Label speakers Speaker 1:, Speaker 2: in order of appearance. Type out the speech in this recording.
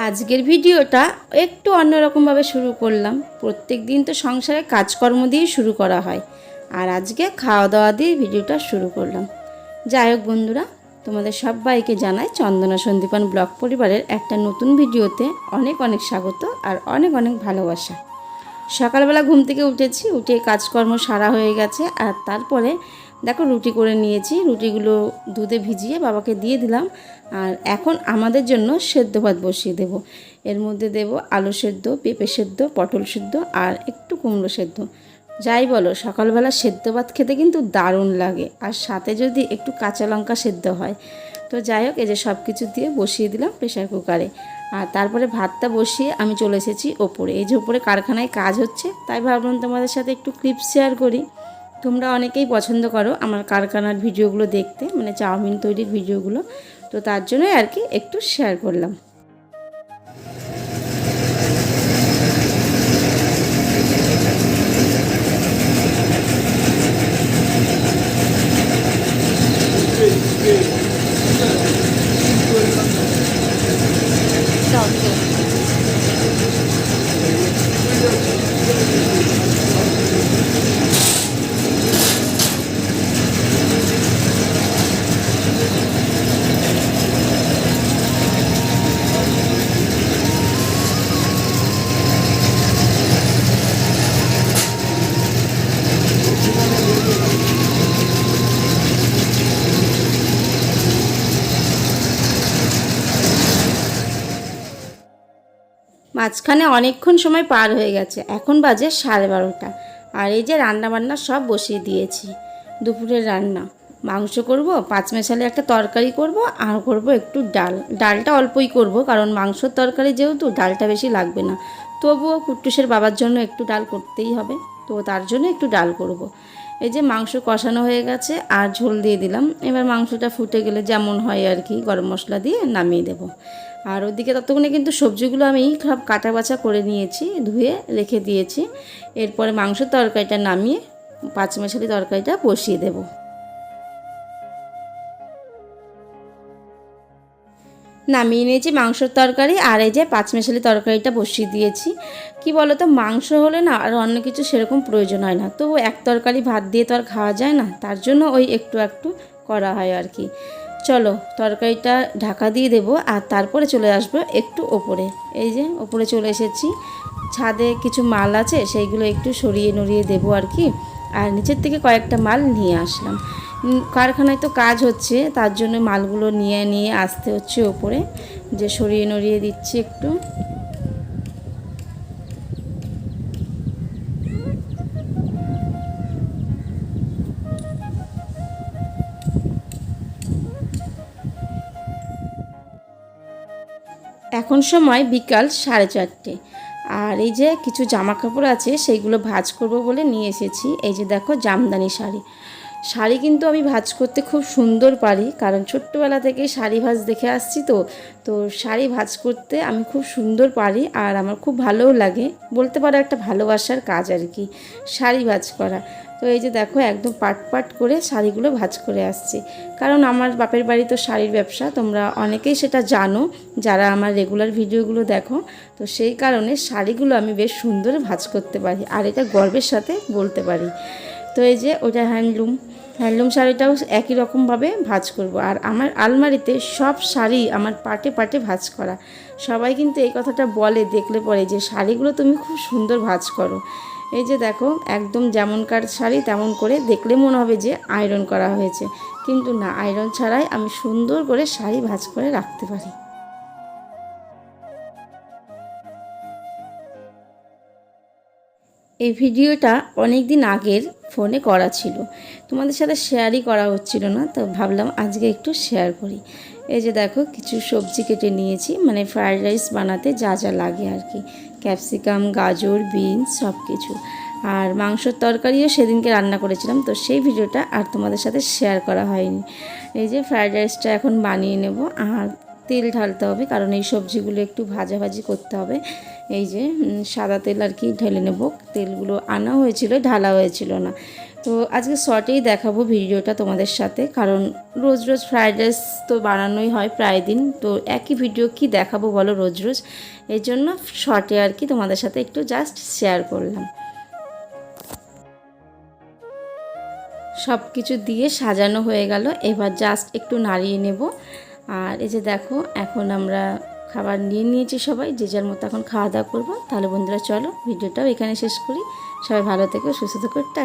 Speaker 1: আজকের ভিডিওটা একটু অন্যরকমভাবে শুরু করলাম। প্রত্যেক দিন তো সংসারে কাজকর্ম দিয়েই শুরু করা হয়, আর আজকে খাওয়া দাওয়া দিয়ে ভিডিওটা শুরু করলাম। যাই হোক বন্ধুরা, তোমাদের সবাইকে জানাই চন্দনা সন্দীপন ব্লগ পরিবারের একটা নতুন ভিডিওতে অনেক অনেক স্বাগত আর অনেক অনেক ভালোবাসা। সকালবেলা ঘুম থেকে উঠে কাজকর্ম সারা হয়ে গেছে। আর তারপরে দেখো রুটি করে নিয়েছি, রুটিগুলো দুধে ভিজিয়ে বাবাকে দিয়ে দিলাম। আর এখন আমাদের জন্য সেদ্ধ ভাত বসিয়ে দেব। এর মধ্যে দেব আলু সেদ্ধ, পেঁপে সেদ্ধ, পটল সেদ্ধ আর একটু কুমড়ো সেদ্ধ। যাই বলো, সকালবেলা সেদ্ধ ভাত খেতে কিন্তু দারুণ লাগে, আর সাথে যদি একটু কাঁচা লঙ্কা সেদ্ধ হয়। তো যাই হোক, এই যে সব কিছু দিয়ে বসিয়ে দিলাম প্রেশার কুকারে। আর তারপরে ভাতটা বসিয়ে আমি চলে এসেছি ওপরে। এই যে ওপরে কারখানায় কাজ হচ্ছে, তাই ভাবলাম তোমাদের সাথে একটু ক্লিপ শেয়ার করি। তোমরা অনেকেই পছন্দ করো আমার কারখানার ভিডিওগুলো দেখতে, মানে চাউমিন তৈরির ভিডিওগুলো। তো তার জন্যই আর কি একটু শেয়ার করলাম। মাঝখানে অনেকক্ষণ সময় পার হয়ে গেছে, এখন বাজে 12:30। আর এই যে রান্নাবান্না সব বসিয়ে দিয়েছি। দুপুরের রান্না মাংস করব, পাঁচমেশালি একটা তরকারি করব, আর করব একটু ডালটা অল্পই করব, কারণ মাংসর তরকারি যেহেতু ডালটা বেশি লাগবে না। তবুও কুট্টুসের বাবার জন্য একটু ডাল করতেই হবে, তো তার জন্য একটু ডাল করব। এই যে মাংস কষানো হয়ে গেছে আর ঝোল দিয়ে দিলাম। এবার মাংসটা ফুটে গেলে যেমন হয় আর কি, গরম মশলা দিয়ে নামিয়ে দেব। আর ওদিকে ততক্ষণে কিন্তু সবজিগুলো আমি সব কাটা বাছা করে নিয়েছি, ধুয়ে রেখে দিয়েছি। এরপরে মাংসের তরকারিটা নামিয়ে পাঁচমেশালি তরকারিটা বসিয়ে দেব। নামিয়ে নিয়েছি মাংসের তরকারি, আর এই যে পাঁচমেশালি তরকারিটা বসিয়ে দিয়েছি। কি বলো তো, মাংস হলে না আর অন্য কিছু সেরকম প্রয়োজন হয় না, তবু এক তরকারি ভাত দিয়ে তো আর খাওয়া যায় না, তার জন্য ওই একটু একটু করা হয় আর কি। চলো তরকারিটা ঢাকা দিয়ে দেবো, আর তারপরে চলে আসবো একটু ওপরে। এই যে ওপরে চলে এসেছি, ছাদে কিছু মাল আছে সেইগুলো একটু সরিয়ে নড়িয়ে দেবো আর কি। আর নিচের থেকে কয়েকটা মাল নিয়ে আসলাম। কারখানায় তো কাজ হচ্ছে, তার জন্য মালগুলো নিয়ে নিয়ে আসতে হচ্ছে ওপরে, যে সরিয়ে নড়িয়ে দিচ্ছি একটু। এখন সময় বিকাল 4:30। আর এই যে কিছু জামা কাপড় আছে সেইগুলো ভাঁজ করব বলে নিয়ে এসেছি। এই যে দেখো জামদানি শাড়ি। শাড়ি কিন্তু আমি ভাঁজ করতে খুব সুন্দর পারি, কারণ ছোট্টবেলা থেকেই শাড়ি ভাঁজ দেখে আসছি। তো তো শাড়ি ভাঁজ করতে আমি খুব সুন্দর পারি, আর আমার খুব ভালোও লাগে, বলতে পারো একটা ভালোবাসার কাজ আর কি শাড়ি ভাঁজ করা। তো এই যে দেখো একদম পাট পাট করে শাড়িগুলো ভাঁজ করে আসছে, কারণ আমার বাপের বাড়ি তো শাড়ির ব্যবসা, তোমরা অনেকেই সেটা জানো যারা আমার রেগুলার ভিডিওগুলো দেখো। তো সেই কারণে শাড়িগুলো আমি বেশ সুন্দর ভাঁজ করতে পারি, আর এটা গর্বের সাথে বলতে পারি। তো এই যে ওটা হ্যান্ডলুম শাড়িটাও একই রকমভাবে ভাঁজ করব। আর আমার আলমারিতে সব শাড়ি আমার পাটে পাটে ভাঁজ করা। সবাই কিন্তু এই কথাটা বলে দেখলে পরে, যে শাড়িগুলো তুমি খুব সুন্দর ভাঁজ করো। এই যে দেখো একদম যেমনকার শাড়ি তেমন করে দেখলে মনে হবে যে আয়রন করা হয়েছে, কিন্তু না, আয়রন ছাড়াই আমি সুন্দর করে শাড়ি ভাঁজ করে রাখতে পারি। এই ভিডিওটা অনেক দিন আগের ফোনে করা ছিল, তোমাদের সাথে শেয়ারই করা হচ্ছিল না, তো ভাবলাম আজকে একটু শেয়ার করি। এই যে দেখো কিছু সবজি কেটে নিয়েছি, মানে ফ্রায়েড রাইস বানাতে যা যা লাগে আর কি, ক্যাপসিকাম, গাজর, বিনস সব কিছু। আর মাংসর তরকারিও সেদিনকে রান্না করেছিলাম, তো সেই ভিডিওটা আর তোমাদের সাথে শেয়ার করা হয়নি। এই যে ফ্রায়েড রাইসটা এখন বানিয়ে নেব, আর তেল ঢালতে হবে, কারণ এই সবজিগুলো একটু ভাজাভাজি করতে হবে। এই যে সাদা তেল আর কি ঢেলে নেব, তেলগুলো আনা হয়েছিল, ঢালা হয়েছিল না। তো আজকে শর্টেই দেখাবো ভিডিওটা তোমাদের সাথে, কারণ রোজ রোজ ফ্রাইড রাইস তো বানানোই হয় প্রায় দিন, তো একই ভিডিও কি দেখাবো বলো রোজ রোজ, এই জন্য শর্টে আর কি তোমাদের সাথে একটু জাস্ট শেয়ার করলাম। সব কিছু দিয়ে সাজানো হয়ে গেল, এবার জাস্ট একটু নাড়িয়ে নেব। আর এই যে দেখো এখন আমরা খাবার নিয়ে নিয়েছি, সবাই যে যার মতো এখন খাওয়া দাওয়া করবো। তাহলে বন্ধুরা চলো ভিডিওটাও এখানে শেষ করি। সবাই ভালো থেকো, সুস্থ থেকো, টাটা।